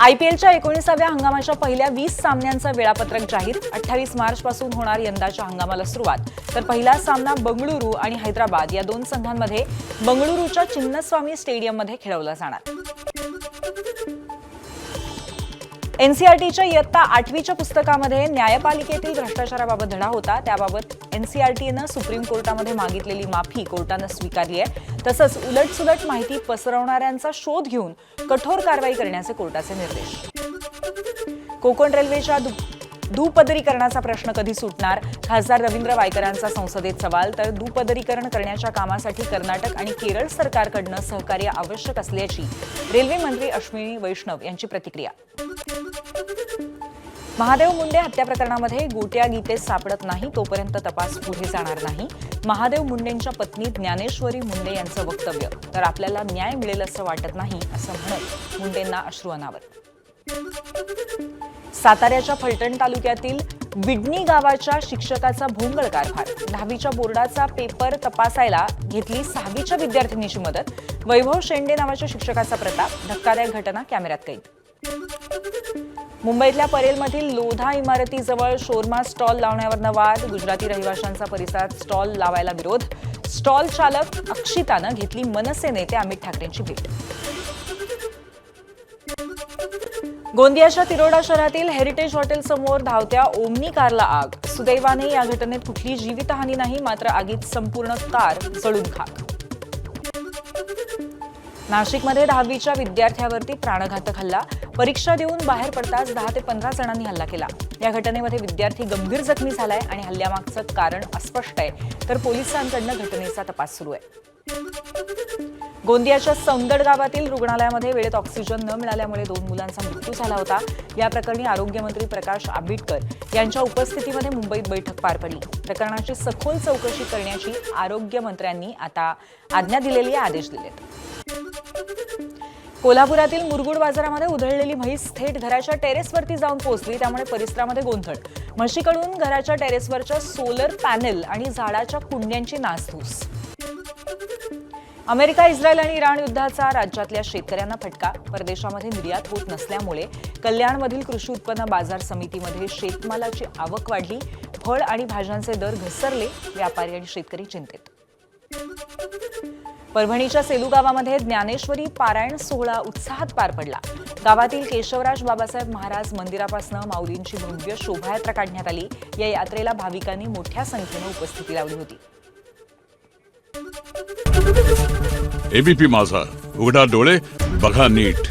आयपीएलच्या 19व्या हंगामाच्या पहिल्या 20 सामन्यांचं वेळापत्रक जाहीर. 28 मार्चपासून होणार यंदाच्या हंगामाला सुरुवात. तर पहिला सामना बंगळुरू आणि हैदराबाद या दोन संघांमध्ये बंगळुरूच्या चिन्नस्वामी स्टेडियममध्ये खेळवला जाणार. एनसीईआरटीच्या इयत्ता 8वीच्या पुस्तकामध्ये न्यायपालिकेतील भ्रष्टाचाराबाबत धडा होता. त्याबाबत एनसीईआरटीनं सुप्रीम कोर्टामध्ये मागितलेली माफी कोर्टानं स्वीकारली आहे. तसंच उलटसुलट माहिती पसरवणाऱ्यांचा शोध घेऊन कठोर कारवाई करण्याचे कोर्टाचे निर्देश. कोकण रेल्वेच्या दुपदरीकरणाचा प्रश्न कधी सुटणार? खासदार रवींद्र वायकरांचा संसदेत सवाल. तर दुपदरीकरण करण्याच्या कामासाठी कर्नाटक आणि केरळ सरकारकडनं सहकार्य आवश्यक असल्याची रेल्वे मंत्री अश्विनी वैष्णव यांची प्रतिक्रिया. महादेव मुंडे हत्या प्रकरणामध्ये गोट्या गीतेस सापडत नाही तोपर्यंत तपास पुढे जाणार नाही. महादेव मुंडेंच्या पत्नी ज्ञानेश्वरी मुंडे यांचं वक्तव्य. तर आपल्याला न्याय मिळेल असं वाटत नाही असं म्हणत मुंडेंना अश्रू अनावर. साताऱ्याच्या फलटण तालुक्यातील विडणी गावाच्या शिक्षकाचा भोंगळ कारभार. 10वीच्या बोर्डाचा पेपर तपासायला घेतली 6वीच्या विद्यार्थिनीची मदत. वैभव शेंडे नावाच्या शिक्षकाचा प्रताप. धक्कादायक घटना कॅमेऱ्यात कैद. मुंबईतल्या परेलमधील लोधा इमारतीजवळ शोरमा स्टॉल लावण्यावरनं वाद. गुजराती रहिवाशांचा परिसरात स्टॉल लावायला विरोध. स्टॉल चालक अक्षितानं घेतली मनसे नेते अमित ठाकरेंची भेट. गोंदियाच्या तिरोडा शहरातील हेरिटेज हॉटेल समोर धावत्या ओमनी कारला आग. सुदैवाने या घटनेत कुठली जीवितहानी नाही, मात्र आगीत संपूर्ण कार जळून खाक. नाशिकमध्ये 10वीच्या विद्यार्थ्यावरती प्राणघातक हल्ला. परीक्षा देऊन बाहेर पडताच 10 ते 15 जणांनी हल्ला केला. या घटनेमध्ये विद्यार्थी गंभीर जखमी झालाय आणि हल्ल्यामागचं कारण अस्पष्ट आहे. तर पोलिसांकडनं घटनेचा तपास सुरू आहे. गोंदियाच्या सौंदड गावातील रुग्णालयामध्ये वेळेत ऑक्सिजन न मिळाल्यामुळे 2 मुलांचा मृत्यू झाला होता. या प्रकरणी आरोग्यमंत्री प्रकाश आंबेडकर यांच्या उपस्थितीमध्ये मुंबईत बैठक पार पडली. प्रकरणाची सखोल चौकशी करण्याची आरोग्यमंत्र्यांनी आता आज्ञा दिलेली आदेश दिलेत. कोल्हापुरातील मुरगुड बाजारामध्ये उधळलेली म्हैस थेट घराच्या टेरेसवरती जाऊन पोहोचली. त्यामुळे परिसरामध्ये गोंधळ. म्हशीकडून घराच्या टेरेसवरच्या सोलर पॅनेल आणि झाडाच्या कुंड्यांची नासधूस. अमेरिका, इस्रायल आणि इराण युद्धाचा राज्यातल्या शेतकऱ्यांना फटका. परदेशामध्ये निर्यात होत नसल्यामुळे कल्याणमधील कृषी उत्पन्न बाजार समितीमध्ये शेतमालाची आवक वाढली. फळ आणि भाज्यांचे दर घसरले. व्यापारी आणि शेतकरी चिंतेत. परभणीच्या सेलू गावामध्ये ज्ञानेश्वरी पारायण सोहळा उत्साहात पार पडला. गावातील केशवराज बाबासाहेब महाराज मंदिरापासून माऊलींची भव्य शोभायात्रा काढण्यात आली. या यात्रेला भाविकांनी मोठ्या संख्येनं उपस्थिती लावली होती. एबीपी माझा, उघडा डोळे बघा नीट.